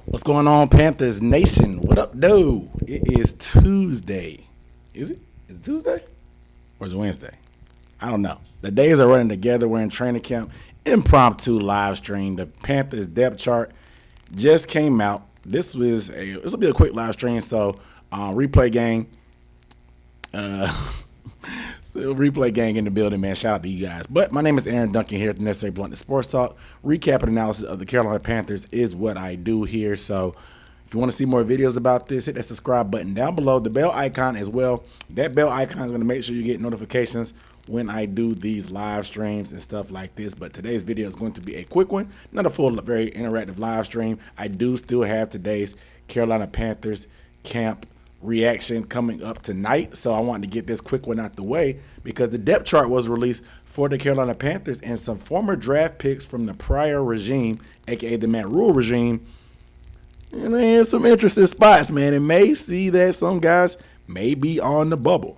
What's going on, Panthers Nation? What up, dude? It is Tuesday. Is it? Is it Tuesday? Or is it Wednesday? I don't know. The days are running together. We're in training camp. Impromptu live stream. The Panthers depth chart just came out. This will be a quick live stream. So, replay gang. Still replay gang in the building, man. Shout out to you guys. But my name is Aaron Duncan here at the Necessary Blunt Sports Talk. Recap and analysis of the Carolina Panthers is what I do here. So if you want to see more videos about this, hit that subscribe button down below. The bell icon as well. That bell icon is going to make sure you get notifications when I do these live streams and stuff like this. But today's video is going to be a quick one, not a full, very interactive live stream. I do still have today's Carolina Panthers camp reaction coming up tonight, so I wanted to get this quick one out the way because the depth chart was released for the Carolina Panthers, and some former draft picks from the prior regime, aka the Matt Rule regime, and they had some interesting spots, man. It may see that some guys may be on the bubble,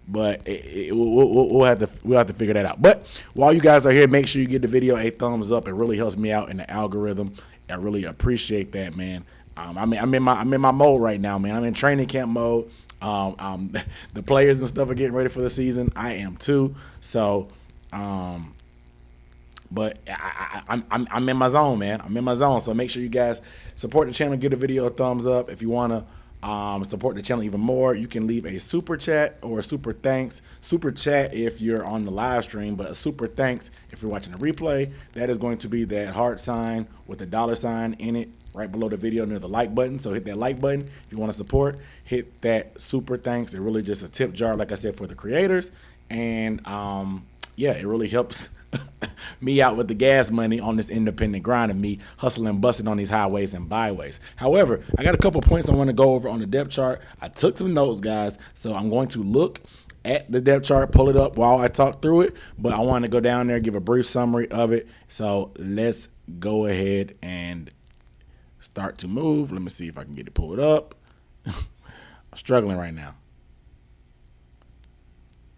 but we'll have to figure that out. But while you guys are here, make sure you give the video a thumbs up. It really helps me out in the algorithm. I really appreciate that, man. I'm in my mode right now, man. I'm in training camp mode. The players and stuff are getting ready for the season. I am too. So, but I'm in my zone, man. I'm in my zone. So make sure you guys support the channel. Give the video a thumbs up. If you wanna support the channel even more, you can leave a super chat or a super thanks. Super chat if you're on the live stream, but a super thanks if you're watching the replay. That is going to be that heart sign with the $ in it right below the video near the like button. So hit that like button if you want to support. Hit that super thanks. It really just a tip jar, like I said, for the creators. And yeah, it really helps me out with the gas money on this independent grind of me hustling and busting on these highways and byways. However, I got a couple points I want to go over on the depth chart. I took some notes, guys, so I'm going to look at the depth chart, pull it up while I talk through it, but I want to go down there, give a brief summary of it. So let's go ahead and start to move. Let me see if I can get it pulled up. I'm struggling right now.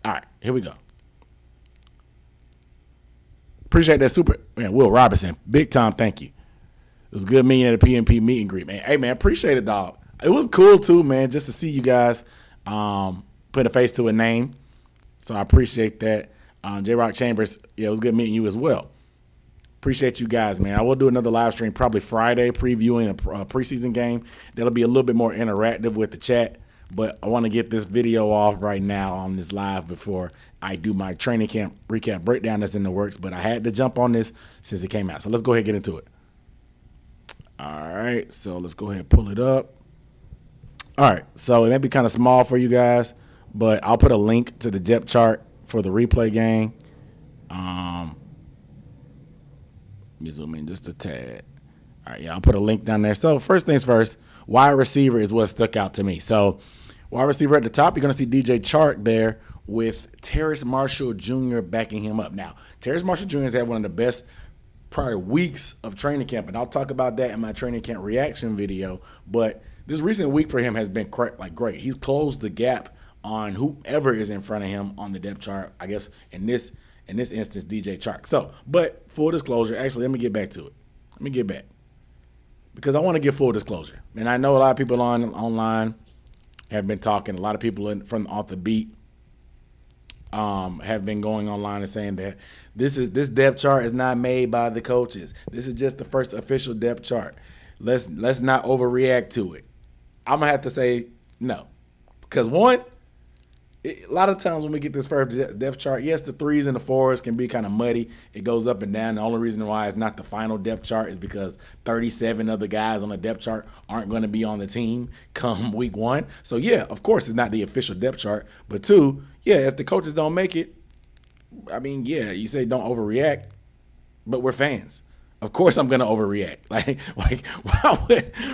All right, here we go. Appreciate that super, man, Will Robinson. Big time, thank you. It was good meeting at a PNP meet and greet, man. Hey, man, appreciate it, dog. It was cool, too, man, just to see you guys put a face to a name. So I appreciate that. J-Rock Chambers, yeah, it was good meeting you as well. Appreciate you guys, man. I will do another live stream probably Friday previewing a preseason game. That'll be a little bit more interactive with the chat, but I want to get this video off right now on this live before I do my training camp recap breakdown that's in the works, but I had to jump on this since it came out. So let's go ahead and get into it. All right, so let's go ahead and pull it up. All right, so it may be kind of small for you guys, but I'll put a link to the depth chart for the replay game. Let me zoom in just a tad. All right, yeah, I'll put a link down there. So first things first, wide receiver is what stuck out to me. So wide receiver at the top, you're going to see DJ Chark there with Terrace Marshall Jr. backing him up. Now, Terrace Marshall Jr. has had one of the best prior weeks of training camp, and I'll talk about that in my training camp reaction video. But this recent week for him has been great. He's closed the gap on whoever is in front of him on the depth chart, I guess, in this instance, DJ Chark. So, but full disclosure, actually, let me get back to it. Let me get back. Because I want to give full disclosure. And I know a lot of people online have been talking. A lot of people from off the beat have been going online and saying that this depth chart is not made by the coaches. This is just the first official depth chart. Let's not overreact to it. I'm going to have to say no. Because one, a lot of times when we get this first depth chart, yes, the 3s and the 4s can be kind of muddy. It goes up and down. The only reason why it's not the final depth chart is because 37 of the guys on the depth chart aren't going to be on the team come week 1. So, yeah, of course, it's not the official depth chart. But 2, yeah, if the coaches don't make it, I mean, yeah, you say don't overreact, but we're fans. Of course I'm going to overreact. Like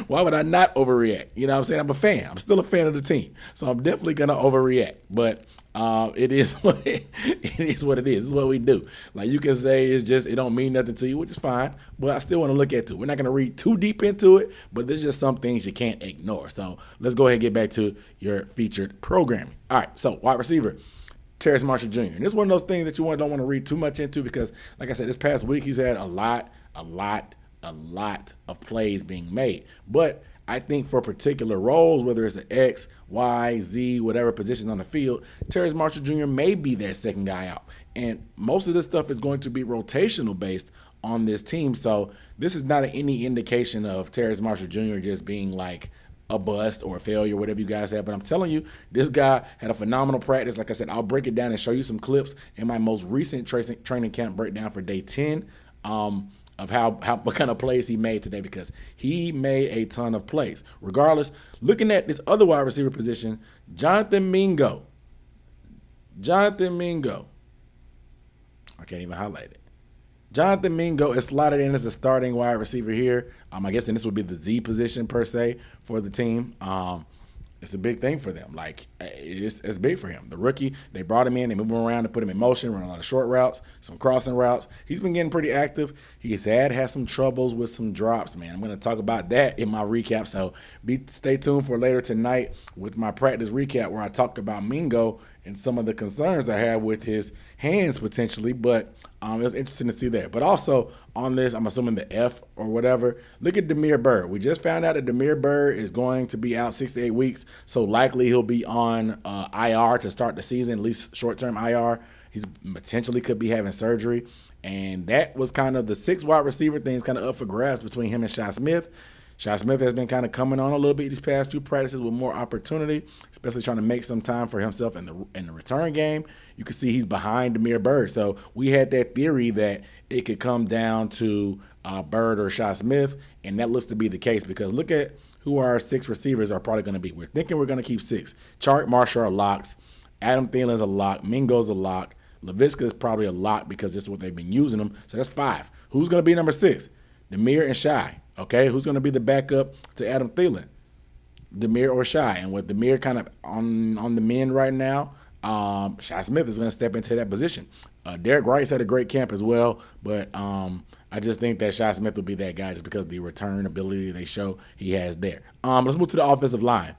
why would I not overreact? You know what I'm saying? I'm a fan. I'm still a fan of the team. So I'm definitely going to overreact. But it is what it is. This is what we do. Like you can say it's just it don't mean nothing to you, which is fine. But I still want to look at it. We're not going to read too deep into it, but there's just some things you can't ignore. So let's go ahead and get back to your featured programming. All right, so wide receiver. Terrace Marshall Jr. And it's one of those things that you don't want to read too much into because, like I said, this past week he's had a lot a lot of plays being made. But I think for particular roles, whether it's an X, Y, Z, whatever positions on the field, Terrence Marshall Jr. may be that second guy out. And most of this stuff is going to be rotational based on this team. So this is not any indication of Terrence Marshall Jr. just being like a bust or a failure, whatever you guys have. But I'm telling you, this guy had a phenomenal practice. Like I said, I'll break it down and show you some clips in my most recent training camp breakdown for day 10 of what kind of plays he made today, because he made a ton of plays. Regardless, looking at this other wide receiver position, Jonathan Mingo. I can't even highlight it. Jonathan Mingo is slotted in as a starting wide receiver here. I guess this would be the Z position per se for the team. It's a big thing for them. Like, it's big for him. The rookie, they brought him in, they moved him around to put him in motion, run a lot of short routes, some crossing routes. He's been getting pretty active. He's had some troubles with some drops, man. I'm going to talk about that in my recap. So stay tuned for later tonight with my practice recap, where I talk about Mingo and some of the concerns I have with his hands potentially. But it was interesting to see that. But also on this, I'm assuming the F or whatever, look at Damiere Byrd. We just found out that Damiere Byrd is going to be out 6 to 8 weeks. So likely he'll be on IR to start the season, at least short-term IR. He's potentially could be having surgery. And that was kind of the 6 wide receiver things kind of up for grabs between him and Shi Smith. Shi Smith has been kind of coming on a little bit these past 2 practices with more opportunity, especially trying to make some time for himself in the return game. You can see he's behind Damiere Byrd. So we had that theory that it could come down to Byrd or Shi Smith, and that looks to be the case, because look at who our 6 receivers are probably going to be. We're thinking we're going to keep 6. Chark, Marshall are locks. Adam Thielen's a lock. Mingo's a lock. Laviska is probably a lock because this is what they've been using them. So that's 5. Who's going to be number 6? Damiere and Shi. Okay, who's going to be the backup to Adam Thielen? Damiere or Shi? And with Damiere kind of on the mend right now, Shi Smith is going to step into that position. Derek Rice had a great camp as well, but I just think that Shi Smith will be that guy just because of the return ability they show he has there. Let's move to the offensive line.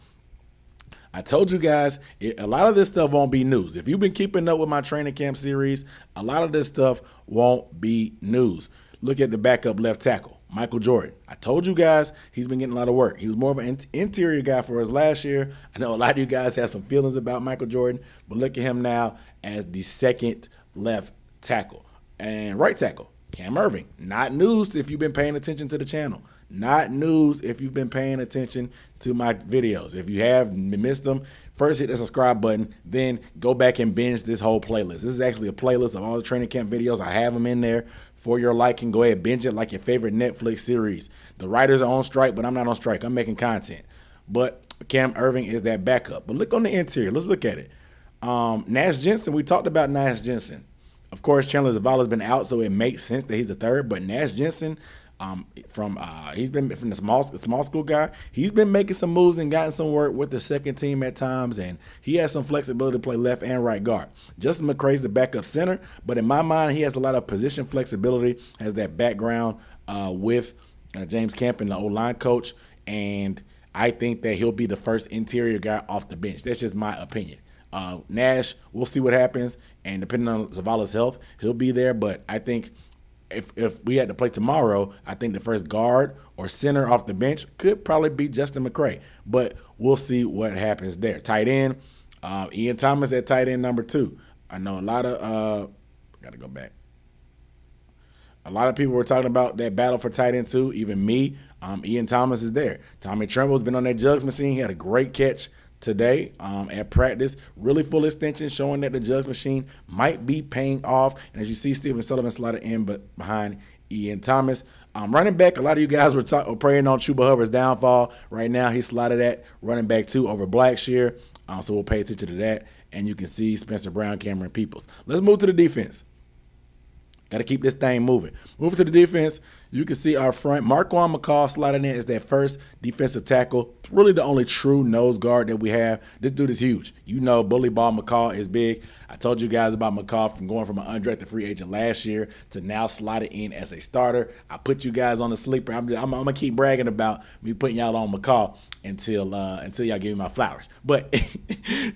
I told you guys, a lot of this stuff won't be news. If you've been keeping up with my training camp series, a lot of this stuff won't be news. Look at the backup left tackle, Michael Jordan. I told you guys he's been getting a lot of work. He was more of an interior guy for us last year. I know a lot of you guys have some feelings about Michael Jordan, but look at him now as the second left tackle. And right tackle, Cam Irving. Not news if you've been paying attention to the channel. Not news if you've been paying attention to my videos. If you have missed them, first hit the subscribe button, then go back and binge this whole playlist. This is actually a playlist of all the training camp videos. I have them in there for your liking. Go ahead, binge it like your favorite Netflix series. The writers are on strike, but I'm not on strike. I'm making content. But Cam Irving is that backup. But look on the interior. Let's look at it. Nash Jensen, we talked about Nash Jensen. Of course, Chandler Zavala's been out, so it makes sense that he's the third. But Nash Jensen, he's been from the small school guy. He's been making some moves and gotten some work with the second team at times, and he has some flexibility to play left and right guard. Justin McCray's the backup center, but in my mind, he has a lot of position flexibility, has that background with James Campen, the O-line coach, and I think that he'll be the first interior guy off the bench. That's just my opinion. Nash, we'll see what happens, and depending on Zavala's health, he'll be there, but I think if we had to play tomorrow, I think the first guard or center off the bench could probably be Justin McCray. But we'll see what happens there. Tight end, Ian Thomas at tight end number 2. I know a lot of got to go back. A lot of people were talking about that battle for tight end 2, even me. Ian Thomas is there. Tommy Tremble's been on that jugs machine. He had a great catch today at practice. Really full extension, showing that the jugs machine might be paying off. And as you see, Stephen Sullivan slotted in but behind Ian Thomas. Running back, a lot of you guys were praying on Chuba Hubbard's downfall. Right now, he's slotted at running back 2 over Blackshear. So we'll pay attention to that. And you can see Spencer Brown, Cameron Peoples. Let's move to the defense. Got to keep this thing moving. Moving to the defense, you can see our front. Marquand McCall sliding in as that first defensive tackle. Really the only true nose guard that we have. This dude is huge. You know, bully ball McCall is big. I told you guys about McCall from going from an undrafted free agent last year to now slotted in as a starter. I put you guys on the sleeper. I'm going to keep bragging about me putting y'all on McCall until y'all give me my flowers. But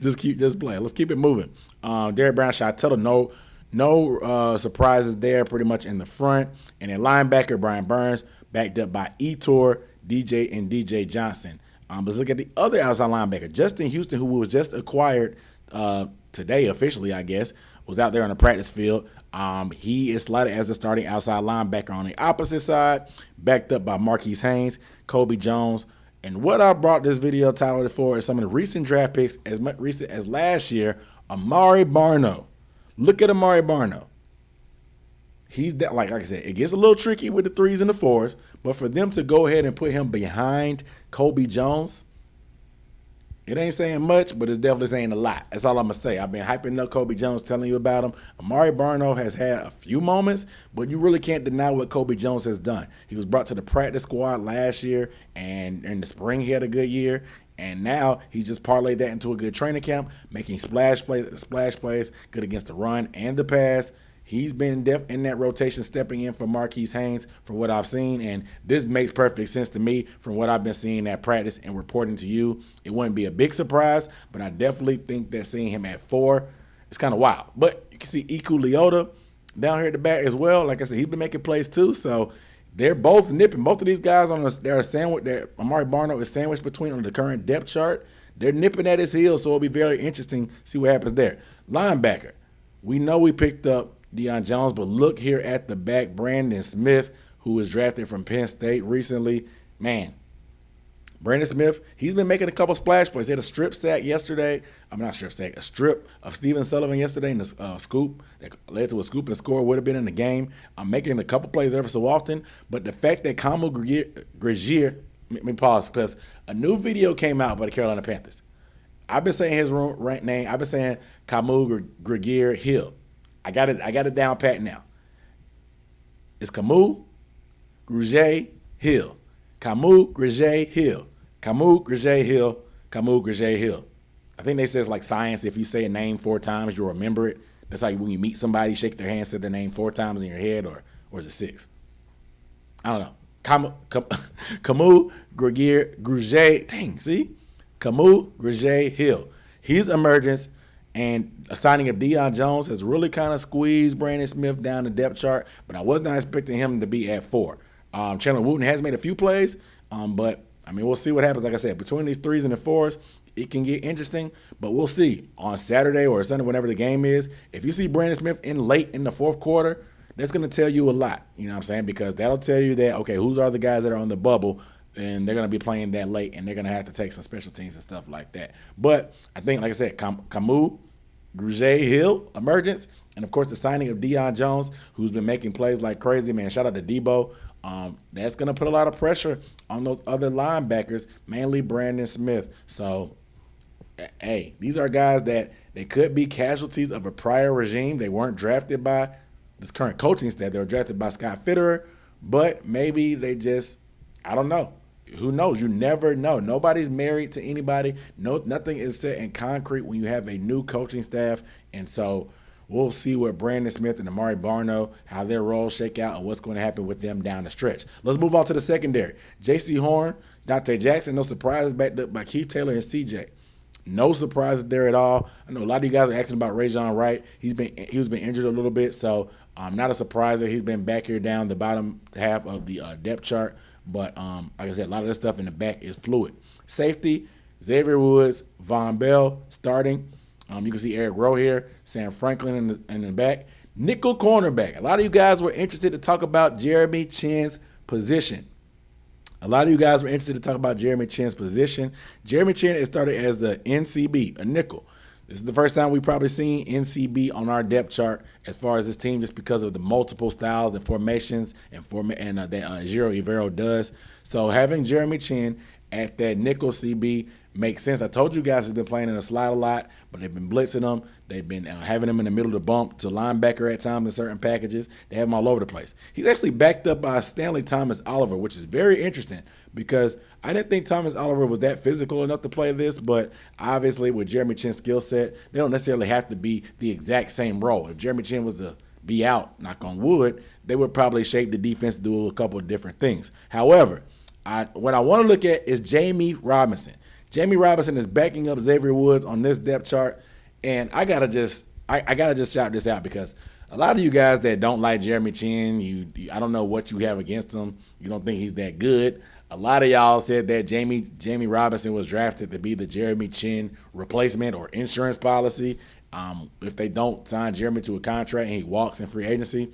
just playing. Let's keep it moving. Derek Brown, Shatella, No surprises there pretty much in the front. And then linebacker Brian Burns backed up by Etor, DJ, and DJ Johnson. Let's look at the other outside linebacker, Justin Houston, who was just acquired today officially, I guess, was out there on the practice field. He is slotted as the starting outside linebacker on the opposite side, backed up by Marquise Haynes, Kobe Jones. And what I brought this video titled for is some of the recent draft picks, as recent as last year, Amari Barno. Look at Amari Barno. He's that, like I said, it gets a little tricky with the 3s and the 4s, but for them to go ahead and put him behind Kobe Jones, it ain't saying much, but it's definitely saying a lot. That's all I'm going to say. I've been hyping up Kobe Jones, telling you about him. Amari Barno has had a few moments, but you really can't deny what Kobe Jones has done. He was brought to the practice squad last year, and in the spring he had a good year. And now he's just parlayed that into a good training camp, making splash plays, good against the run and the pass. He's been in that rotation, stepping in for Marquise Haynes from what I've seen, and this makes perfect sense to me from what I've been seeing at practice and reporting to you. It wouldn't be a big surprise, but I definitely think that seeing him at 4 is kind of wild. But you can see Iku Leota down here at the back as well. Like I said, he's been making plays too, so they're both nipping. Both of these guys they're sandwiched. Amari Barno is sandwiched between on the current depth chart. They're nipping at his heels, so it'll be very interesting to see what happens there. Linebacker, we know we picked up Deion Jones, but look here at the back, Brandon Smith, who was drafted from Penn State recently. Man, Brandon Smith, he's been making a couple splash plays. He had a strip sack yesterday. A strip of Steven Sullivan yesterday in the scoop that led to a scoop and score, would have been in the game. I'm making a couple plays every so often, but the fact that Kamu Gregier, let me pause, because a new video came out by the Carolina Panthers. I've been saying his right name. I've been saying Kamu Gregier Hill. I got it down pat now. It's Kamu Gregier Hill. Kamu Gregier Hill. Kamu Gregier Hill. Kamu Gregier Hill. I think they say it's like science. If you say a name 4 times, you'll remember it. That's how when you meet somebody, shake their hand, say their name 4 times in your head, or is it 6? I don't know. Kamu Gregier. Dang, see? Kamu Gregier Hill. His emergence and a signing of Deion Jones has really kind of squeezed Brandon Smith down the depth chart, but I was not expecting him to be at 4. Chandler Wooten has made a few plays, but I mean, we'll see what happens. Like I said, between these 3s and the 4s, it can get interesting, but we'll see on Saturday or Sunday, whenever the game is. If you see Brandon Smith late in the 4th quarter, that's going to tell you a lot. You know what I'm saying? Because that'll tell you that, okay, who's are the guys that are on the bubble, and they're going to be playing that late, and they're going to have to take some special teams and stuff like that. But I think, like I said, Kamu Gregier Hill emergence, and of course the signing of Deion Jones, who's been making plays like crazy, man. Shout out to Debo. That's going to put a lot of pressure on those other linebackers, mainly Brandon Smith. So, hey, these are guys that they could be casualties of a prior regime. They weren't drafted by this current coaching staff. They were drafted by Scott Fitterer, but maybe they just, I don't know. Who knows? You never know. Nobody's married to anybody. Nothing is set in concrete when you have a new coaching staff. And so we'll see what Brandon Smith and Amari Barno, how their roles shake out and what's going to happen with them down the stretch. Let's move on to the secondary. J.C. Horn, Dante Jackson, no surprises, backed up by Keith Taylor and C.J. No surprises there at all. I know a lot of you guys are asking about Rajon Wright. He's been injured a little bit, so not a surprise that he's been back here down the bottom half of the depth chart. But like I said, a lot of this stuff in the back is fluid. Safety, Xavier Woods, Von Bell starting. You can see Eric Rowe here, Sam Franklin in the back. Nickel cornerback. A lot of you guys were interested to talk about Jeremy Chinn's position. Jeremy Chinn is started as the NCB, a nickel. This is the first time we've probably seen NCB on our depth chart as far as this team, just because of the multiple styles and formations that Giro Rivero does. So having Jeremy Chinn at that nickel CB makes sense. I told you guys he's been playing in the slot a lot, but they've been blitzing him. They've been having him in the middle of the bump to linebacker at times in certain packages. They have him all over the place. He's actually backed up by Stanley Thomas Oliver, which is very interesting because I didn't think Thomas Oliver was that physical enough to play this, but obviously with Jeremy Chinn's skill set, they don't necessarily have to be the exact same role. If Jeremy Chinn was to be out, knock on wood, they would probably shape the defense to do a couple of different things. However, what I want to look at is Jamie Robinson. Jamie Robinson is backing up Xavier Woods on this depth chart, and I gotta just shout this out because a lot of you guys that don't like Jeremy Chin, I don't know what you have against him. You don't think he's that good. A lot of y'all said that Jamie Robinson was drafted to be the Jeremy Chin replacement or insurance policy. If they don't sign Jeremy to a contract and he walks in free agency,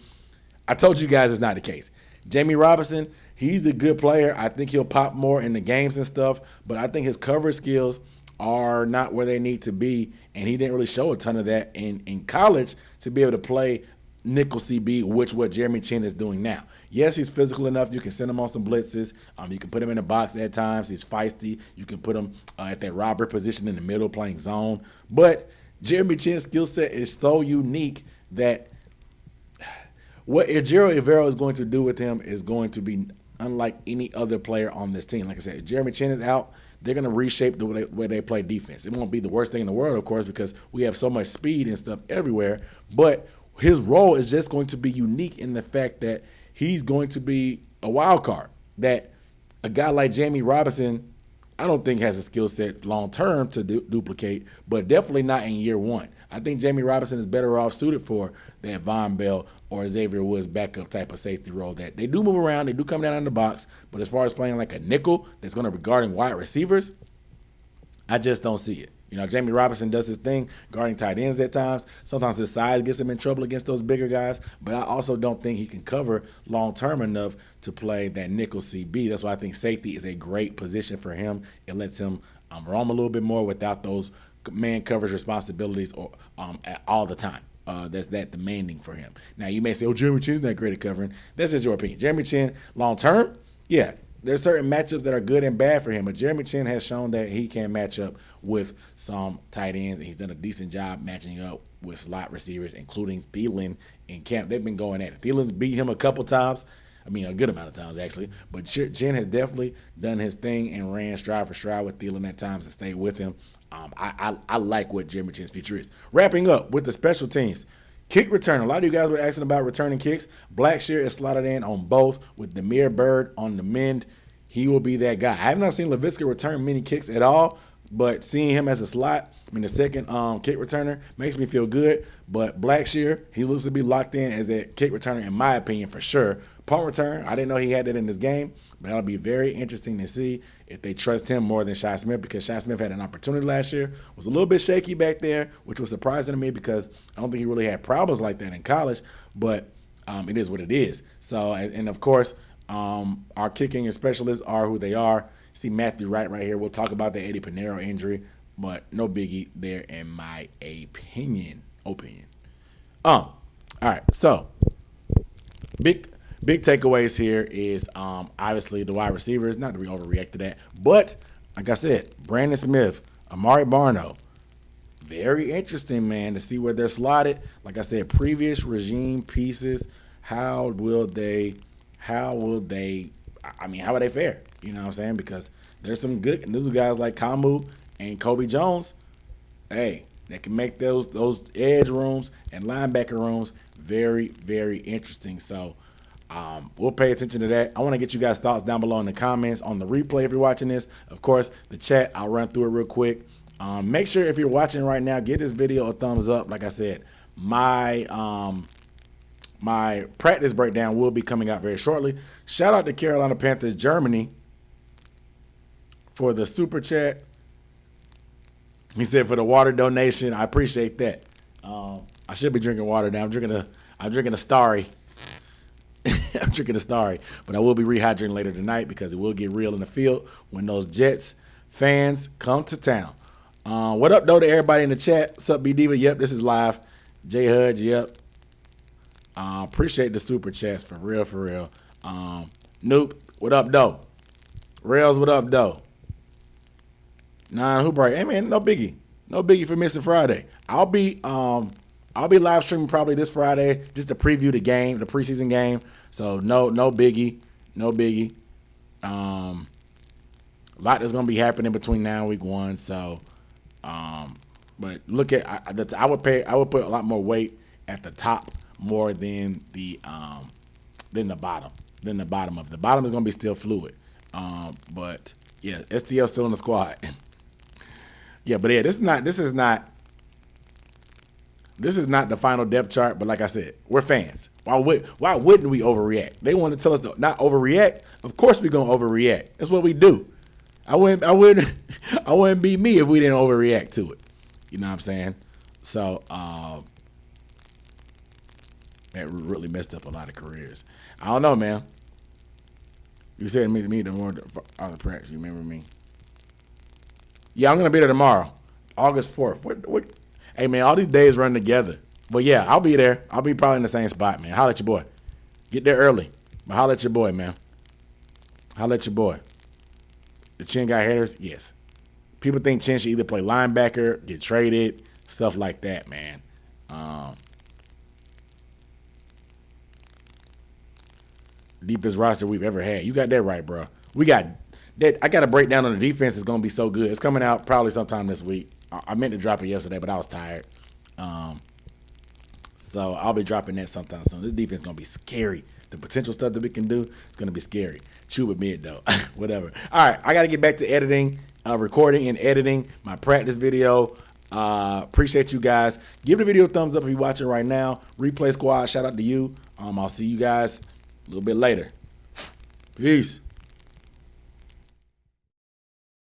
I told you guys it's not the case. Jamie Robinson, he's a good player. I think he'll pop more in the games and stuff, but I think his coverage skills are not where they need to be, and he didn't really show a ton of that in college to be able to play nickel CB, which what Jeremy Chin is doing now. Yes, he's physical enough. You can send him on some blitzes. You can put him in the box at times. He's feisty. You can put him at that robber position in the middle playing zone. But Jeremy Chin's skill set is so unique that what Ejiro Evero is going to do with him is going to be unlike any other player on this team. Like I said, if Jeremy Chin is out, they're going to reshape the way they play defense. It won't be the worst thing in the world, of course, because we have so much speed and stuff everywhere. But his role is just going to be unique in the fact that he's going to be a wild card. That a guy like Jamie Robinson, I don't think has a skill set long term to duplicate, but definitely not in year one. I think Jamie Robinson is better off suited for that Von Bell or Xavier Woods backup type of safety role. That they do move around, they do come down in the box, but as far as playing like a nickel that's going to be guarding wide receivers, I just don't see it. You know, Jamie Robinson does his thing, guarding tight ends at times. Sometimes his size gets him in trouble against those bigger guys, but I also don't think he can cover long-term enough to play that nickel CB. That's why I think safety is a great position for him. It lets him roam a little bit more without those man coverage responsibilities or all the time. That's that demanding for him. Now, you may say, oh, Jeremy Chin's not great at covering. That's just your opinion. Jeremy Chin, long-term, yeah, there's certain matchups that are good and bad for him, but Jeremy Chin has shown that he can match up with some tight ends, and he's done a decent job matching up with slot receivers, including Thielen in camp. They've been going at it. Thielen's beat him a couple times. I mean, a good amount of times, actually. But Chin has definitely done his thing and ran stride for stride with Thielen at times and stayed with him. I like what Jeremy Chin's future is. Wrapping up with the special teams. Kick return. A lot of you guys were asking about returning kicks. Blackshear is slotted in on both with Demir Bird on the mend. He will be that guy. I have not seen Laviska return many kicks at all, but seeing him as a slot, the second kick returner, makes me feel good. But Blackshear, he looks to be locked in as a kick returner, in my opinion, for sure. Punt return, I didn't know he had that in this game, but that'll be very interesting to see if they trust him more than Shi Smith, because Shi Smith had an opportunity last year, was a little bit shaky back there, which was surprising to me because I don't think he really had problems like that in college, but it is what it is. So, and of course, our kicking specialists are who they are. See Matthew Wright right here. We'll talk about the Eddie Pinheiro injury, but no biggie there in my opinion. All right, so big takeaways here is obviously the wide receivers, not that we overreact to that, but like I said, Brandon Smith, Amari Barno, very interesting, man, to see where they're slotted. Like I said, previous regime pieces, how will they fare? You know what I'm saying? Because there's some good new guys like Kamu and Kobe Jones, hey, that can make those edge rooms and linebacker rooms very, very interesting. So we'll pay attention to that. I want to get you guys' thoughts down below in the comments on the replay if you're watching this. Of course, the chat, I'll run through it real quick. Make sure if you're watching right now, give this video a thumbs up. Like I said, my practice breakdown will be coming out very shortly. Shout out to Carolina Panthers Germany for the super chat. He said for the water donation. I appreciate that. I should be drinking water now. I'm drinking a Starry. I'm drinking a Starry, but I will be rehydrating later tonight because it will get real in the field when those Jets fans come to town. What up, though, to everybody in the chat? What's up, B Diva? Yep, this is live. J Hudge, yep. Appreciate the super chats for real, for real. Nope, what up, though? Rails, what up, though? Nah, who break? Hey, man, no biggie for missing Friday. I'll be live streaming probably this Friday just to preview the game, the preseason game. So no biggie. A lot that's gonna be happening between now and week 1. So, but look at I would put a lot more weight at the top more than the bottom. The bottom is gonna be still fluid. But yeah, STL still in the squad. Yeah, but yeah, this is not This is not the final depth chart, but like I said, we're fans. Why wouldn't we overreact? They want to tell us to not overreact. Of course we're gonna overreact. That's what we do. I wouldn't be me if we didn't overreact to it. You know what I'm saying? So that really messed up a lot of careers. I don't know, man. You said me the more out of practice. You remember me? Yeah, I'm gonna be there tomorrow, August 4th. What? Hey man, all these days run together. But yeah, I'll be there. I'll be probably in the same spot, man. Holla at your boy. Get there early. But holla at your boy, man. Holla at your boy. The Chin got haters? Yes. People think Chin should either play linebacker, get traded, stuff like that, man. Deepest roster we've ever had. You got that right, bro. We got that. I got a breakdown on the defense. It's gonna be so good. It's coming out probably sometime this week. I meant to drop it yesterday, but I was tired. So I'll be dropping that sometime soon. This defense is gonna be scary. The potential stuff that we can do is gonna be scary. Chew with me though. Whatever. All right, I gotta get back to editing, recording and editing my practice video. Appreciate you guys. Give the video a thumbs up if you're watching right now. Replay Squad, shout out to you. I'll see you guys a little bit later. Peace.